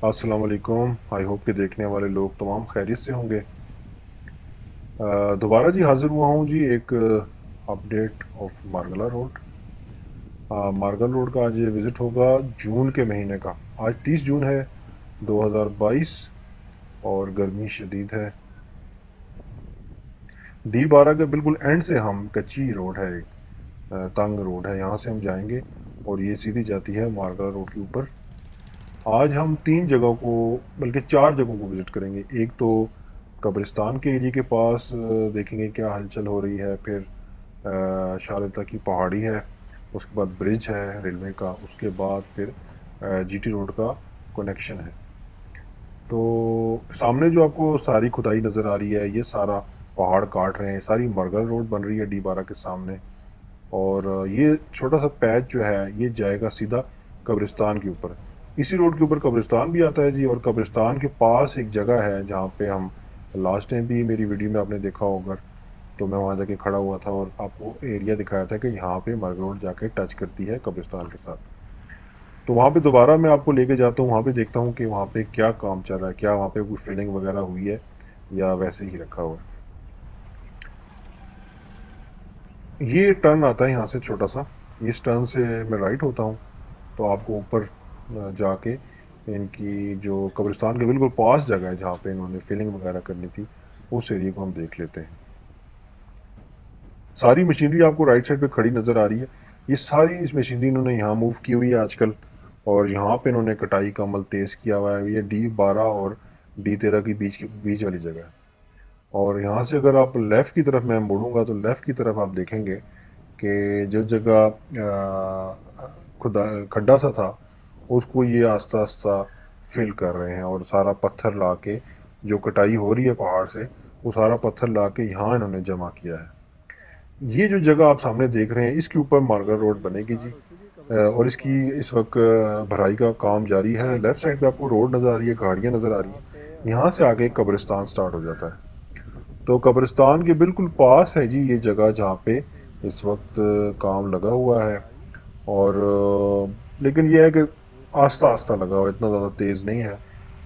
अस्सलाम वालेकुम। I hope कि देखने वाले लोग तमाम खैरियत से होंगे। दोबारा जी हाज़िर हुआ हूँ जी एक update of Margalla road. Margalla road का आज ये विज़िट होगा जून के महीने का। आज 30 जून है 2022 और गर्मी शदीद है। D12 के बिल्कुल एंड से हम कच्ची रोड है, एक तंग रोड है, यहाँ से हम जाएंगे और ये सीधी जाती है मारगला रोड के ऊपर। आज हम 3 जगहों को, बल्कि 4 जगहों को विज़िट करेंगे। एक तो कब्रिस्तान के एरिया के पास देखेंगे क्या हलचल हो रही है। फिर शारदा की पहाड़ी है, उसके बाद ब्रिज है रेलवे का, उसके बाद फिर जीटी रोड का कनेक्शन है। तो सामने जो आपको सारी खुदाई नज़र आ रही है, ये सारा पहाड़ काट रहे हैं, सारी मरगल रोड बन रही है D12 के सामने। और ये छोटा सा पैच जो है ये जाएगा सीधा कब्रिस्तान के ऊपर। इसी रोड के ऊपर कब्रिस्तान भी आता है जी, और कब्रिस्तान के पास एक जगह है जहाँ पे हम लास्ट टाइम भी मेरी वीडियो में आपने देखा होगा, तो मैं वहाँ जाके खड़ा हुआ था और आपको एरिया दिखाया था कि यहाँ पे मरग रोड जाके टच करती है कब्रिस्तान के साथ। तो वहाँ पे दोबारा मैं आपको लेके जाता हूँ, वहाँ पे देखता हूँ कि वहाँ पे क्या काम चल रहा है, क्या वहाँ पे कोई फिलिंग वगैरह हुई है या वैसे ही रखा हुआ है। ये टर्न आता है यहाँ से छोटा सा, इस टर्न से मैं राइट होता हूँ तो आपको ऊपर जाके इनकी जो कब्रिस्तान के बिल्कुल पास जगह है जहाँ पे इन्होंने फिलिंग वगैरह करनी थी, उस एरिया को हम देख लेते हैं। सारी मशीनरी आपको राइट साइड पे खड़ी नज़र आ रही है। ये सारी इस मशीनरी इन्होंने यहाँ मूव की हुई है आजकल, और यहाँ पे इन्होंने कटाई का अमल तेज़ किया हुआ है। ये D12 और D13 की बीच वाली जगह है। और यहाँ से अगर आप लेफ़्ट की तरफ मैं मुड़ूंगा तो लेफ़्ट की तरफ आप देखेंगे कि जो जगह खुदा खड्डा सा था, उसको ये आस्ता आस्ता फिल कर रहे हैं और सारा पत्थर ला के, जो कटाई हो रही है पहाड़ से, वो सारा पत्थर ला के यहाँ इन्होंने जमा किया है। ये जो जगह आप सामने देख रहे हैं, इसके ऊपर मार्गर रोड बनेगी जी। और इसकी इस वक्त भराई का काम जारी है। लेफ्ट साइड पे आपको रोड नज़र आ रही है, गाड़ियाँ नज़र आ रही हैं। यहाँ से आगे कब्रिस्तान स्टार्ट हो जाता है। तो कब्रिस्तान के बिल्कुल पास है जी ये जगह जहाँ पे इस वक्त काम लगा हुआ है। और लेकिन यह है कि आस्ता आस्ता लगा हुआ है, इतना ज़्यादा तेज़ नहीं है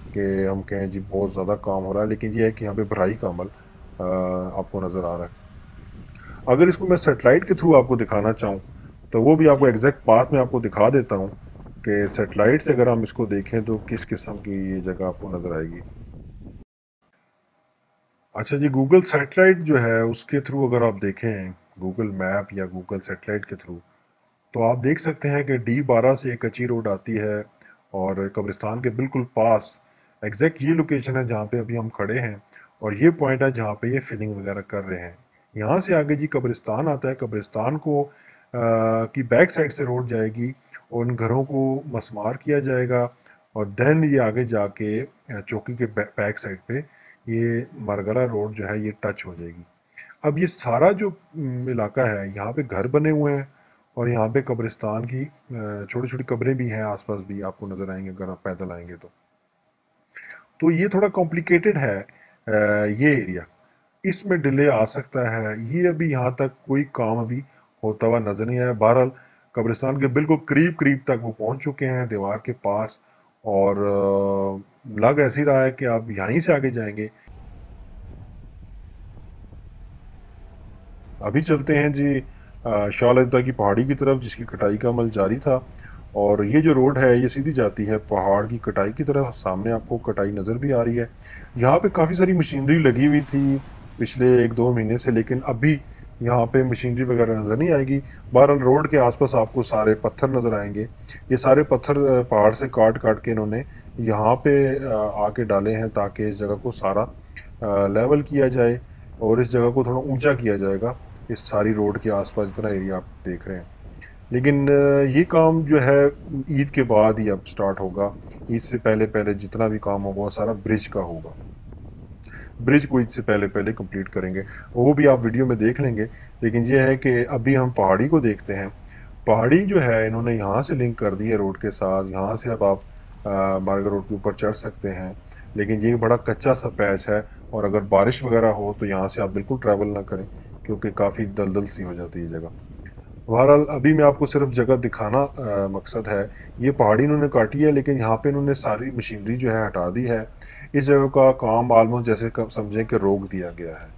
कि हम कहें जी बहुत ज़्यादा काम हो रहा है। लेकिन यह है कि यहाँ पे भराई का अमल आपको नज़र आ रहा है। अगर इसको मैं सेटेलाइट के थ्रू आपको दिखाना चाहूँ तो वो भी आपको एग्जैक्ट पाथ में आपको दिखा देता हूँ कि सेटेलाइट से अगर हम इसको देखें तो किस किस्म की ये जगह आपको नज़र आएगी। अच्छा जी, गूगल सेटेलाइट जो है उसके थ्रू अगर आप देखें, गूगल मैप या गूगल सेटेलाइट के थ्रू, तो आप देख सकते हैं कि D12 से एक कच्ची रोड आती है और कब्रिस्तान के बिल्कुल पास एग्जैक्ट ये लोकेशन है जहाँ पे अभी हम खड़े हैं। और ये पॉइंट है जहाँ पे ये फिलिंग वगैरह कर रहे हैं। यहाँ से आगे जी कब्रिस्तान आता है। कब्रिस्तान को की बैक साइड से रोड जाएगी और उन घरों को मसमार किया जाएगा। और देन ये आगे जाके चौकी के बैक साइड पे ये मरगला रोड जो है ये टच हो जाएगी। अब ये सारा जो इलाका है, यहाँ पे घर बने हुए हैं और यहाँ पे कब्रिस्तान की छोटी छोटी कब्रें भी हैं, आसपास भी आपको नज़र आएंगे अगर आप पैदल आएंगे तो ये थोड़ा कॉम्प्लिकेटेड है। ये एरिया, इसमें डिले आ सकता है। ये अभी यहाँ तक कोई काम अभी होता हुआ नजर नहीं आया। बहरहाल कब्रिस्तान के बिल्कुल करीब करीब तक वो पहुंच चुके हैं, दीवार के पास। और लग ऐसी रहा है कि आप यहीं से आगे जाएंगे। अभी चलते हैं जी शाहलता की पहाड़ी की तरफ, जिसकी कटाई का अमल जारी था। और ये जो रोड है ये सीधी जाती है पहाड़ की कटाई की तरफ। सामने आपको कटाई नज़र भी आ रही है। यहाँ पे काफ़ी सारी मशीनरी लगी हुई थी पिछले 1-2 महीने से, लेकिन अभी यहाँ पे मशीनरी वगैरह नज़र नहीं आएगी। बहरहाल रोड के आसपास आपको सारे पत्थर नज़र आएंगे। ये सारे पत्थर पहाड़ से काट काट के इन्होंने यहाँ पे आके डाले हैं ताकि इस जगह को सारा लेवल किया जाए और इस जगह को थोड़ा ऊंचा किया जाएगा, इस सारी रोड के आसपास जितना एरिया आप देख रहे हैं। लेकिन ये काम जो है ईद के बाद ही अब स्टार्ट होगा। ईद से पहले पहले जितना भी काम होगा वो सारा ब्रिज का होगा। ब्रिज को ईद से पहले पहले कंप्लीट करेंगे, वो भी आप वीडियो में देख लेंगे। लेकिन ये है कि अभी हम पहाड़ी को देखते हैं। पहाड़ी जो है इन्होंने यहाँ से लिंक कर दी है रोड के साथ। यहाँ से अब आप मार्ग रोड के ऊपर चढ़ सकते हैं। लेकिन ये बड़ा कच्चा सा पैच है और अगर बारिश वगैरह हो तो यहाँ से आप बिल्कुल ट्रैवल ना करें, क्योंकि काफ़ी दलदल सी हो जाती है जगह। बहरहाल अभी मैं आपको सिर्फ जगह दिखाना मकसद है। ये पहाड़ी इन्होंने काटी है, लेकिन यहाँ पे इन्होंने सारी मशीनरी जो है हटा दी है। इस जगह का काम ऑलमोस्ट जैसे समझें कि रोक दिया गया है।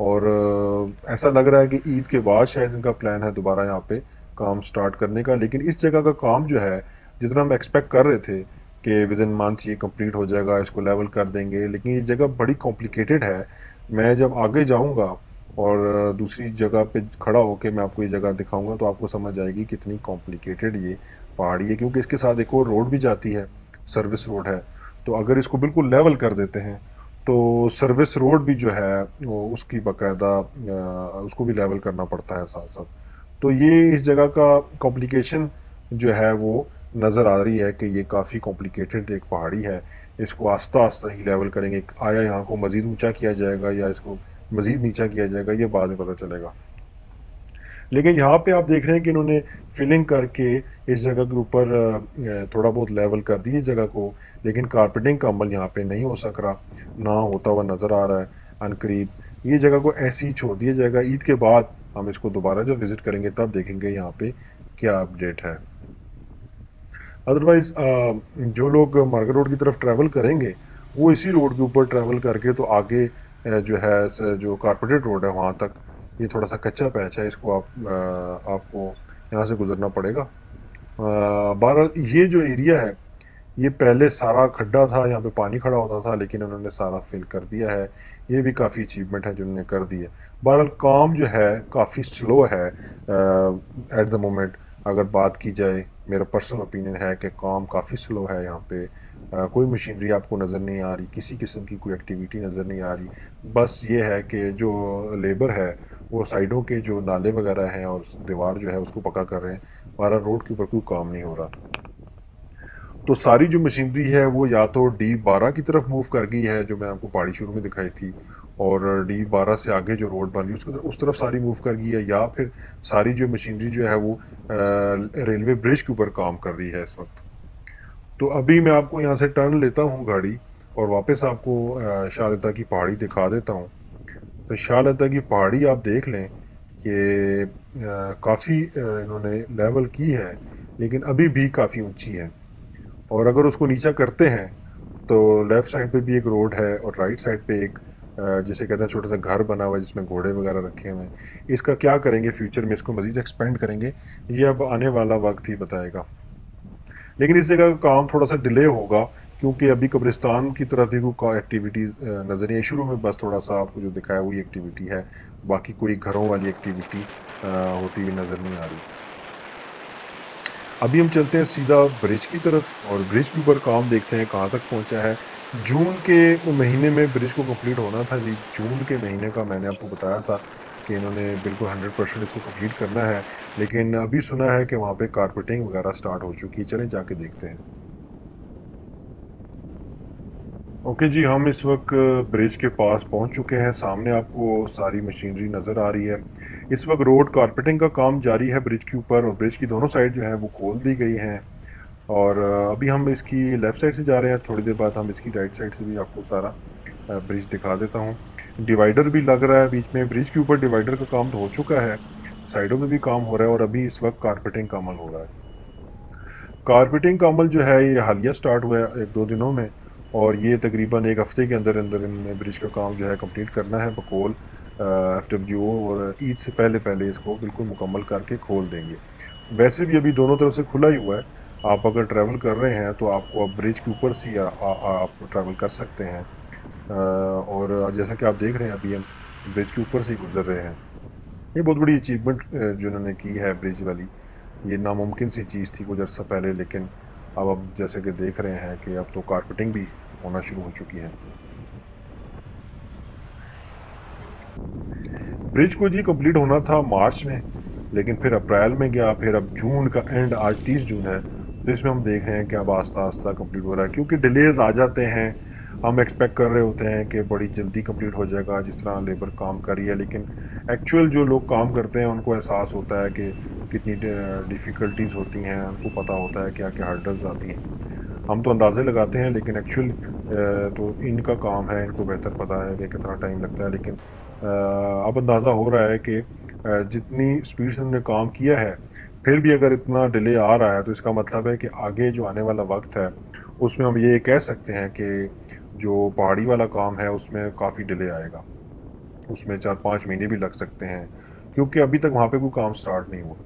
और ऐसा लग रहा है कि ईद के बाद शायद इनका प्लान है दोबारा यहाँ पे काम स्टार्ट करने का। लेकिन इस जगह का काम जो है, जितना हम एक्सपेक्ट कर रहे थे कि विद इन मंथ ये कंप्लीट हो जाएगा, इसको लेवल कर देंगे, लेकिन ये जगह बड़ी कॉम्प्लिकेटेड है। मैं जब आगे जाऊँगा और दूसरी जगह पे खड़ा होकर मैं आपको ये जगह दिखाऊंगा, तो आपको समझ आएगी कितनी कॉम्प्लिकेटेड ये पहाड़ी है। क्योंकि इसके साथ एक और रोड भी जाती है, सर्विस रोड है। तो अगर इसको बिल्कुल लेवल कर देते हैं तो सर्विस रोड भी जो है वो उसकी बाकायदा उसको भी लेवल करना पड़ता है साथ साथ। तो ये इस जगह का कॉम्प्लिकेशन जो है वो नज़र आ रही है कि ये काफ़ी कॉम्प्लिकेटेड एक पहाड़ी है। इसको आस्ता आस्ता ही लेवल करेंगे। आया यहाँ को मज़ीद ऊंचा किया जाएगा या इसको मज़ीद नीचा किया जाएगा, ये बाद में पता चलेगा। लेकिन यहाँ पे आप देख रहे हैं कि इन्होंने फिलिंग करके इस जगह के ऊपर थोड़ा बहुत लेवल कर दी इस जगह को। लेकिन कारपेटिंग का अमल यहाँ पे नहीं हो सक रहा, ना होता हुआ नज़र आ रहा है अनकरीब। ये जगह को ऐसे ही छोड़ दिया जाएगा। ईद के बाद हम इसको दोबारा जब विज़िट करेंगे तब देखेंगे यहाँ पे क्या अपडेट है। अदरवाइज़ जो लोग मार्केट रोड की तरफ ट्रैवल करेंगे, वो इसी रोड के ऊपर ट्रैवल करके तो आगे जो है जो कारपेटेड रोड है वहाँ तक, ये थोड़ा सा कच्चा पैच है, इसको आपको यहाँ से गुजरना पड़ेगा। बहरहाल ये जो एरिया है, ये पहले सारा खड्डा था, यहाँ पे पानी खड़ा होता था, लेकिन उन्होंने सारा फिल कर दिया है। ये भी काफ़ी अचीवमेंट है जो उन्होंने कर दी है। बहरहाल काम जो है काफ़ी स्लो है एट द मोमेंट। अगर बात की जाए, मेरा पर्सनल ओपिनियन है कि काम काफ़ी स्लो है यहाँ पे। कोई मशीनरी आपको नज़र नहीं आ रही, किसी किस्म की कोई एक्टिविटी नज़र नहीं आ रही। बस ये है कि जो लेबर है वो साइडों के जो नाले वगैरह हैं और दीवार जो है उसको पक्का कर रहे हैं। हमारा रोड के ऊपर कोई काम नहीं हो रहा। तो सारी जो मशीनरी है वो या तो D12 की तरफ मूव कर गई है, जो मैं आपको पहाड़ी शुरू में दिखाई थी, और D12 से आगे जो रोड बन रही है उस तरफ सारी मूव कर गई है, या फिर सारी जो मशीनरी जो है वो रेलवे ब्रिज के ऊपर काम कर रही है इस वक्त। तो अभी मैं आपको यहाँ से टर्न लेता हूँ गाड़ी और वापस आपको शाह की पहाड़ी दिखा देता हूँ। तो शाह की पहाड़ी आप देख लें कि काफ़ी इन्होंने लेवल की है, लेकिन अभी भी काफ़ी ऊंची है। और अगर उसको नीचा करते हैं तो लेफ़्ट साइड पे भी एक रोड है और राइट साइड पे एक जिसे कहते हैं छोटा सा घर बना हुआ है जिसमें घोड़े वगैरह रखे हुए हैं। इसका क्या करेंगे फ्यूचर में, इसको मज़ीद एक्सपेंड करेंगे, ये अब आने वाला वक्त ही बताएगा। लेकिन इस जगह का काम थोड़ा सा डिले होगा, क्योंकि अभी कब्रिस्तान की तरफ भी कोई एक्टिविटी नज़र नहीं आई। शुरू में बस थोड़ा सा आपको जो दिखाया वही एक्टिविटी है, बाकी कोई घरों वाली एक्टिविटी होती हुई नज़र नहीं आ रही। अभी हम चलते हैं सीधा ब्रिज की तरफ और ब्रिज के ऊपर काम देखते हैं कहाँ तक पहुँचा है। जून के महीने में ब्रिज को कंप्लीट होना था जी। जून के महीने का मैंने आपको बताया था कि इन्होंने बिल्कुल 100% इसको कंप्लीट करना है। लेकिन अभी सुना है कि वहाँ पे कारपेटिंग वगैरह स्टार्ट हो चुकी है। चलें जाके देखते हैं। ओके जी, हम इस वक्त ब्रिज के पास पहुंच चुके हैं। सामने आपको सारी मशीनरी नज़र आ रही है। इस वक्त रोड कारपेटिंग का काम जारी है ब्रिज के ऊपर, और ब्रिज की दोनों साइड जो है वो खोल दी गई हैं। और अभी हम इसकी लेफ़्ट साइड से जा रहे हैं, थोड़ी देर बाद हम इसकी राइट साइड से भी आपको सारा ब्रिज दिखा देता हूँ। डिवाइडर भी लग रहा है बीच में। ब्रिज के ऊपर डिवाइडर का काम तो हो चुका है, साइडों में भी काम हो रहा है, और अभी इस वक्त कारपेटिंग का अमल हो रहा है। कारपेटिंग का अमल जो है ये हालिया स्टार्ट हुआ है 1-2 दिनों में, और ये तकरीबन 1 हफ़्ते के अंदर अंदर इनने ब्रिज का काम जो है कंप्लीट करना है बकौल FWO, और ईद से पहले पहले इसको बिल्कुल मुकम्मल करके खोल देंगे। वैसे भी अभी दोनों तरफ से खुला ही हुआ है। आप अगर ट्रैवल कर रहे हैं तो आपको अब ब्रिज के ऊपर से आप ट्रैवल कर सकते हैं। और जैसा कि आप देख रहे हैं अभी हम ब्रिज के ऊपर से ही गुजर रहे हैं। ये बहुत बड़ी अचीवमेंट जो इन्होंने की है ब्रिज वाली। ये नामुमकिन सी चीज़ थी कुछ अर्सा पहले, लेकिन अब जैसे कि देख रहे हैं कि अब तो कारपेटिंग भी होना शुरू हो चुकी है। ब्रिज को जी कंप्लीट होना था मार्च में, लेकिन फिर अप्रैल में गया, फिर अब जून का एंड, आज 30 जून है, तो इसमें हम देख रहे हैं कि अब आस्ता आस्ता कंप्लीट हो रहा है, क्योंकि डिलेज आ जाते हैं। हम एक्सपेक्ट कर रहे होते हैं कि बड़ी जल्दी कंप्लीट हो जाएगा जिस तरह लेबर काम कर रही है, लेकिन एक्चुअल जो लोग काम करते हैं उनको एहसास होता है कि कितनी डिफ़िकल्टीज़ होती हैं, उनको पता होता है क्या क्या हर्डल्स आती हैं। हम तो अंदाज़े लगाते हैं, लेकिन एक्चुअल तो इनका काम है, इनको बेहतर पता है कि कितना टाइम लगता है। लेकिन अब अंदाज़ा हो रहा है कि जितनी स्पीड से उन्होंने काम किया है, फिर भी अगर इतना डिले आ रहा है तो इसका मतलब है कि आगे जो आने वाला वक्त है उसमें हम ये कह सकते हैं कि जो पहाड़ी वाला काम है उसमें काफ़ी डिले आएगा। उसमें 4-5 महीने भी लग सकते हैं, क्योंकि अभी तक वहाँ पे कोई काम स्टार्ट नहीं हुआ।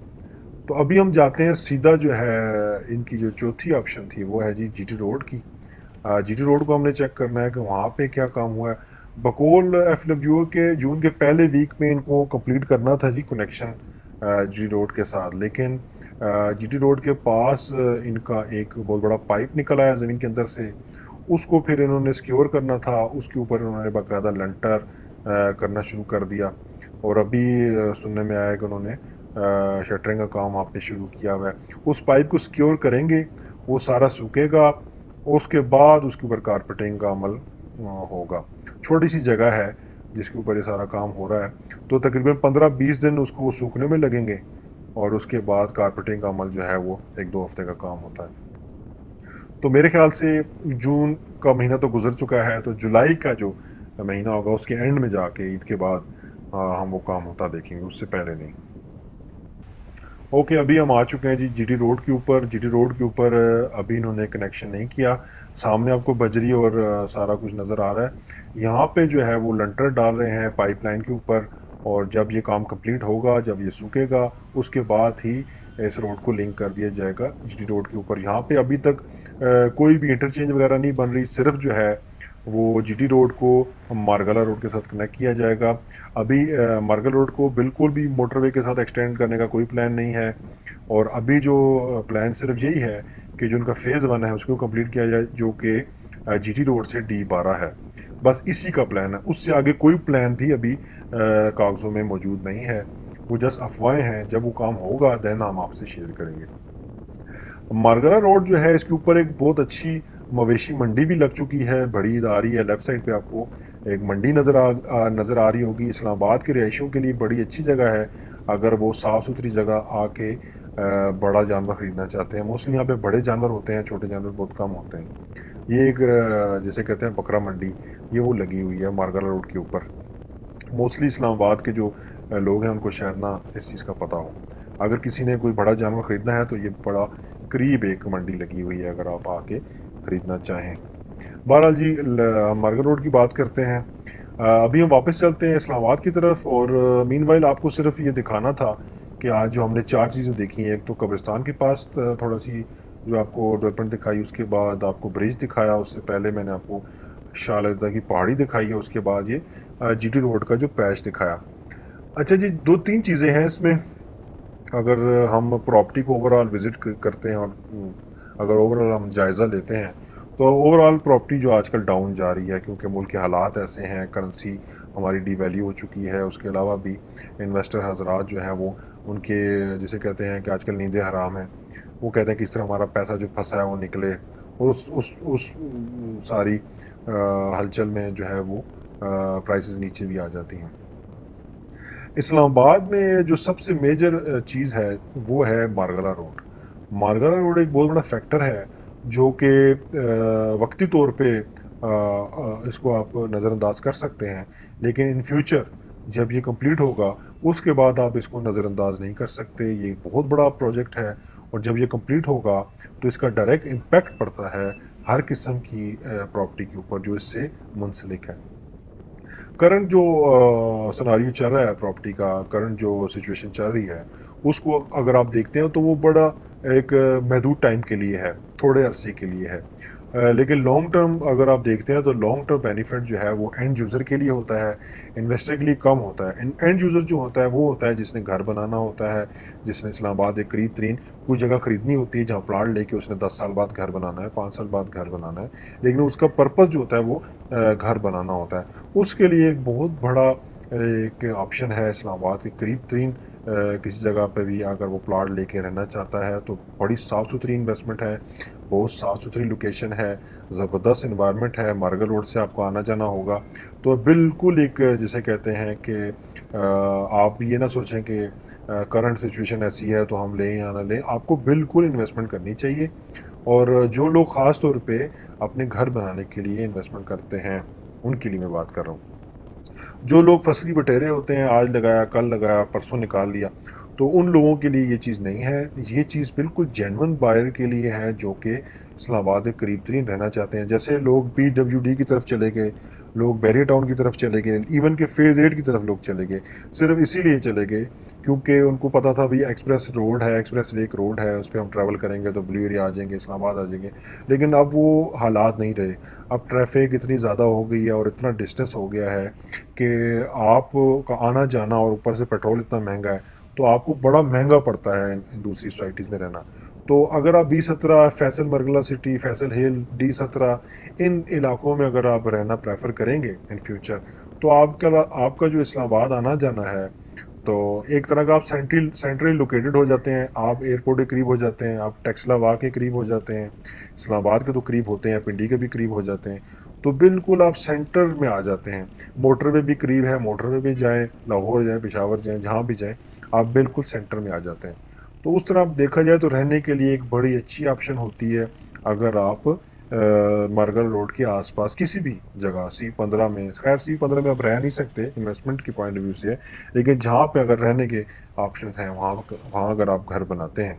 तो अभी हम जाते हैं सीधा जो है, इनकी जो चौथी ऑप्शन थी वो है जी जीटी रोड की। जीटी रोड को हमने चेक करना है कि वहाँ पे क्या काम हुआ है। बकौल एफडब्ल्यू के जून के पहले वीक में इनको कंप्लीट करना था जी कनेक्शन जीटी रोड के साथ, लेकिन जीटी रोड के पास इनका एक बहुत बड़ा पाइप निकल आया ज़मीन के अंदर से। उसको फिर इन्होंने सिक्योर करना था, उसके ऊपर इन्होंने बाकायदा लंटर करना शुरू कर दिया। और अभी सुनने में आया कि उन्होंने शटरिंग का काम वहाँ पे शुरू किया हुआ है। उस पाइप को सिक्योर करेंगे, वो सारा सूखेगा, उसके बाद उसके ऊपर कारपेटिंग का अमल होगा। छोटी सी जगह है जिसके ऊपर ये सारा काम हो रहा है, तो तकरीबन 15-20 दिन उसको सूखने में लगेंगे और उसके बाद कारपेटिंग का अमल जो है वो 1-2 हफ्ते का काम होता है। तो मेरे ख्याल से जून का महीना तो गुजर चुका है, तो जुलाई का जो महीना होगा उसके एंड में जाके ईद के बाद हम वो काम होता देखेंगे, उससे पहले नहीं। ओके, अभी हम आ चुके हैं जी जीटी रोड के ऊपर। जीटी रोड के ऊपर अभी इन्होंने कनेक्शन नहीं किया। सामने आपको बजरी और सारा कुछ नज़र आ रहा है। यहाँ पे जो है वो लंटर डाल रहे हैं पाइपलाइन के ऊपर, और जब ये काम कंप्लीट होगा, जब ये सूखेगा, उसके बाद ही इस रोड को लिंक कर दिया जाएगा जीटी रोड के ऊपर। यहाँ पे अभी तक कोई भी इंटरचेंज वगैरह नहीं बन रही, सिर्फ जो है वो जीटी रोड को मारगला रोड के साथ कनेक्ट किया जाएगा। अभी मारगल रोड को बिल्कुल भी मोटरवे के साथ एक्सटेंड करने का कोई प्लान नहीं है, और अभी जो प्लान सिर्फ यही है कि जो उनका फेज़ 1 है उसको कंप्लीट किया जाए, जो कि जीटी रोड से D12 है। बस इसी का प्लान है, उससे आगे कोई प्लान भी अभी कागज़ों में मौजूद नहीं है। वो जस्ट अफवाहें हैं, जब वो काम होगा देन हम आपसे शेयर करेंगे। मारगला रोड जो है इसके ऊपर एक बहुत अच्छी मवेशी मंडी भी लग चुकी है, बड़ी आ रही है। लेफ्ट साइड पे आपको एक मंडी नज़र आ रही होगी। इस्लामाबाद के रिहायशियों के लिए बड़ी अच्छी जगह है, अगर वो साफ़ सुथरी जगह आके बड़ा जानवर ख़रीदना चाहते हैं। मोस्टली यहाँ पे बड़े जानवर होते हैं, छोटे जानवर बहुत कम होते हैं। ये एक जिसे कहते हैं बकरा मंडी, ये वो लगी हुई है मारगला रोड के ऊपर। मोस्टली इस्लामाबाद के जो लोग हैं उनको शायद ना इस चीज़ का पता हो। अगर किसी ने कोई बड़ा जानवर ख़रीदना है तो ये बड़ा करीब एक मंडी लगी हुई है, अगर आप आके ख़रीदना चाहें। बहरहाल जी, मारगल रोड की बात करते हैं। अभी हम वापस चलते हैं इस्लामाबाद की तरफ, और मीनवाइल आपको सिर्फ ये दिखाना था कि आज जो हमने 4 चीज़ें देखी हैं। एक तो कब्रिस्तान के पास थोड़ा सी जो आपको डेवलपमेंट दिखाई, उसके बाद आपको ब्रिज दिखाया, उससे पहले मैंने आपको शाह अलीदा की पहाड़ी दिखाई है, उसके बाद ये जीटी रोड का जो पैच दिखाया। अच्छा जी, 2-3 चीज़ें हैं इसमें। अगर हम प्रॉपर्टी को ओवरऑल विज़िट करते हैं और अगर ओवरऑल हम जायज़ा लेते हैं, तो ओवरऑल प्रॉपर्टी जो आजकल डाउन जा रही है, क्योंकि मुल्क के हालात ऐसे हैं, करेंसी हमारी डीवैल्यू हो चुकी है। उसके अलावा भी इन्वेस्टर हज़रात जो हैं वो, उनके जिसे कहते हैं कि आजकल नींदें हराम हैं। वो कहते हैं किस तरह हमारा पैसा जो फंसा है वो निकले। उस सारी हलचल में जो है वो प्राइसेस नीचे भी आ जाती हैं। इस्लामाबाद में जो सबसे मेजर चीज़ है वो है मारगला रोड। मारगला रोड एक बहुत बड़ा फैक्टर है जो कि वक्ती तौर पे इसको आप नज़रअंदाज कर सकते हैं, लेकिन इन फ्यूचर जब ये कंप्लीट होगा उसके बाद आप इसको नज़रअंदाज नहीं कर सकते। ये एक बहुत बड़ा प्रोजेक्ट है, और जब ये कंप्लीट होगा तो इसका डायरेक्ट इम्पैक्ट पड़ता है हर किस्म की प्रॉपर्टी के ऊपर जो इससे मुंसलिक है। करंट जो सिनारियो चल रहा है प्रॉपर्टी का, करंट जो सिचुएशन चल रही है, उसको अगर आप देखते हैं तो वो बड़ा एक महदूद टाइम के लिए है, थोड़े अरसे के लिए है। लेकिन लॉन्ग टर्म अगर आप देखते हैं तो लॉन्ग टर्म बेनिफिट जो है वो एंड यूज़र के लिए होता है, इन्वेस्टर के लिए कम होता है। एंड यूज़र जो होता है वो होता है जिसने घर बनाना होता है, जिसने इस्लामाबाद एक करीब तरीन कोई जगह ख़रीदनी होती है जहाँ प्लाट लेके उसने 10 साल बाद घर बनाना है, 5 साल बाद घर बनाना है, लेकिन उसका पर्पज़ जो होता है वो घर बनाना होता है। उसके लिए एक बहुत बड़ा एक ऑप्शन है इस्लामाबाद के करीब तरीन किसी जगह पे भी अगर वो प्लाट लेके रहना चाहता है, तो बड़ी साफ़ सुथरी इन्वेस्टमेंट है, बहुत साफ़ सुथरी लोकेशन है, ज़बरदस्त इन्वायरमेंट है। मारगल रोड से आपको आना जाना होगा, तो बिल्कुल एक जिसे कहते हैं कि आप ये ना सोचें कि करंट सिचुएशन ऐसी है तो हम लें या ना लें, आपको बिल्कुल इन्वेस्टमेंट करनी चाहिए। और जो लोग ख़ास तौर पे अपने घर बनाने के लिए इन्वेस्टमेंट करते हैं, उनके लिए मैं बात कर रहा हूँ। जो लोग फसली बटेरे होते हैं, आज लगाया, कल लगाया, परसों निकाल लिया, तो उन लोगों के लिए ये चीज़ नहीं है। ये चीज़ बिल्कुल जेन्युइन बायर के लिए है जो कि इस्लामाबाद के करीब तरीन रहना चाहते हैं। जैसे लोग PWD की तरफ चले गए, लोग बैरियर टाउन की तरफ चले गए, इवन के फेज़ 8 की तरफ लोग चले गए, सिर्फ इसीलिए चले गए क्योंकि उनको पता था भाई एक्सप्रेस रोड है, एक्सप्रेस वे एक रोड है, उस पर हम ट्रैवल करेंगे तो ब्लू एरिया आ जाएंगे, इस्लामाबाद आ जाएंगे। लेकिन अब वो हालात नहीं रहे। अब ट्रैफिक इतनी ज़्यादा हो गई है और इतना डिस्टेंस हो गया है कि आप का आना जाना, और ऊपर से पेट्रोल इतना महंगा है, तो आपको बड़ा महंगा पड़ता है दूसरी सोसाइटीज़ में रहना। तो अगर आप B17, फैसल मरगला सिटी, फैसल हिल, D17 इन इलाकों में अगर आप रहना प्रेफर करेंगे इन फ्यूचर, तो आपका आपका जो इस्लामाबाद आना जाना है, तो एक तरह का आप सेंट्रली लोकेटेड हो जाते हैं, आप एयरपोर्ट के करीब हो जाते हैं, आप टैक्सलावा के करीब हो जाते हैं, इस्लामाबाद के तो करीब होते हैं, पिंडी के भी करीब हो जाते हैं, तो बिल्कुल आप सेंटर में आ जाते हैं। मोटरवे भी करीब है, मोटरवे भी जाएं, लाहौर जाएं, पेशावर जाएं, जहाँ भी जाएं, आप बिल्कुल सेंटर में आ जाते हैं। तो उस तरह आप देखा जाए तो रहने के लिए एक बड़ी अच्छी ऑप्शन होती है अगर आप मरगल रोड के आसपास किसी भी जगह C15 में, खैर C15 में आप रह नहीं सकते, इन्वेस्टमेंट की पॉइंट ऑफ व्यू से है, लेकिन जहाँ पे अगर रहने के ऑप्शन हैं वहाँ वहाँ अगर आप घर बनाते हैं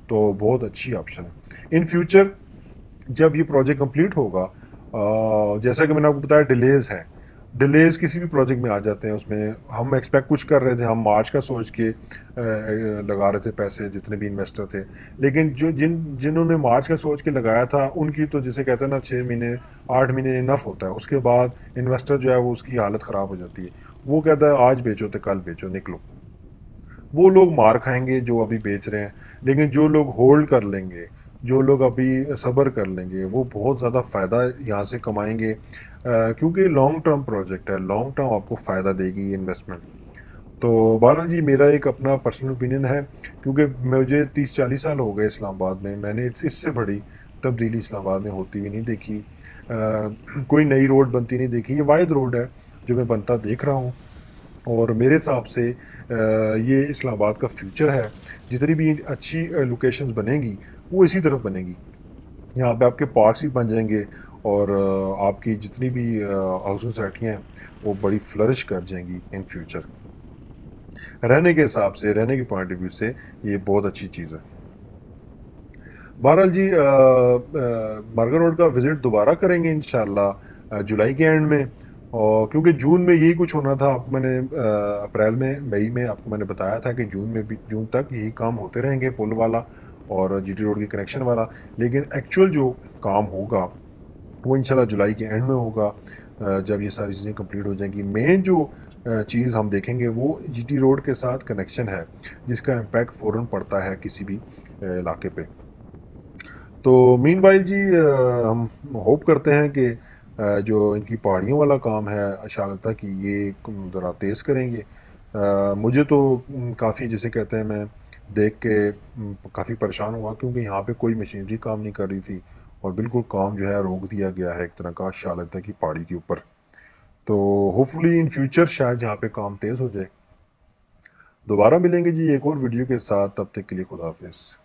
तो बहुत अच्छी ऑप्शन है। इन फ्यूचर जब ये प्रोजेक्ट कंप्लीट होगा, जैसा कि मैंने आपको बताया डिलेज है, डिलेज किसी भी प्रोजेक्ट में आ जाते हैं। उसमें हम एक्सपेक्ट कुछ कर रहे थे, हम मार्च का सोच के लगा रहे थे पैसे, जितने भी इन्वेस्टर थे, लेकिन जो जिन्होंने मार्च का सोच के लगाया था उनकी तो जिसे कहते हैं ना 6 महीने 8 महीने इनफ होता है। उसके बाद इन्वेस्टर जो है वो उसकी हालत ख़राब हो जाती है, वो कहता है आज बेचो तो कल बेचो, निकलो। वो लोग मार खाएंगे जो अभी बेच रहे हैं, लेकिन जो लोग होल्ड कर लेंगे, जो लोग अभी सब्र कर लेंगे, वो बहुत ज़्यादा फ़ायदा यहाँ से कमाएंगे, क्योंकि लॉन्ग टर्म प्रोजेक्ट है, लॉन्ग टर्म आपको फ़ायदा देगी ये इन्वेस्टमेंट। तो बहरहाल जी, मेरा एक अपना पर्सनल ओपिनियन है, क्योंकि मुझे 30-40 साल हो गए इस्लामाबाद में, मैंने इससे बड़ी तब्दीली इस्लामाबाद में होती हुई नहीं देखी। कोई नई रोड बनती नहीं देखी, ये वाहिद रोड है जो मैं बनता देख रहा हूँ। और मेरे हिसाब से ये इस्लामाबाद का फ्यूचर है। जितनी भी अच्छी लोकेशंस बनेंगी वो इसी तरफ बनेंगी। यहाँ पे आपके पार्क्स भी बन जाएंगे, और आपकी जितनी भी हाउसिंग सोसाइटियाँ हैं वो बड़ी फ्लरिश कर जाएंगी इन फ्यूचर। रहने के हिसाब से, रहने के पॉइंट ऑफ व्यू से ये बहुत अच्छी चीज़ है। बहरहाल जी, बर्गर रोड का विज़िट दोबारा करेंगे इंशाल्लाह जुलाई के एंड में, और क्योंकि जून में यही कुछ होना था। आपको मैंने अप्रैल में, मई में आपको मैंने बताया था कि जून में भी, जून तक यही काम होते रहेंगे, पुल वाला और GT रोड की कनेक्शन वाला। लेकिन एक्चुअल जो काम होगा वो इंशाल्लाह जुलाई के एंड में होगा, जब ये सारी चीज़ें कंप्लीट हो जाएंगी। मेन जो चीज़ हम देखेंगे वो GT रोड के साथ कनेक्शन है, जिसका इम्पैक्ट फ़ौरन पड़ता है किसी भी इलाके पे। तो मीनवाइल जी, हम होप करते हैं कि जो इनकी पहाड़ियों वाला काम है शागता कि ये ज़रा तेज़ करेंगे। मुझे तो काफ़ी, जिसे कहते हैं, मैं देख के काफ़ी परेशान हुआ, क्योंकि यहाँ पे कोई मशीनरी काम नहीं कर रही थी और बिल्कुल काम जो है रोक दिया गया है एक तरह का शागता की पहाड़ी के ऊपर। तो होपफुली इन फ्यूचर शायद यहाँ पे काम तेज़ हो जाए। दोबारा मिलेंगे जी एक और वीडियो के साथ, तब तक के लिए खुदा हाफिज़।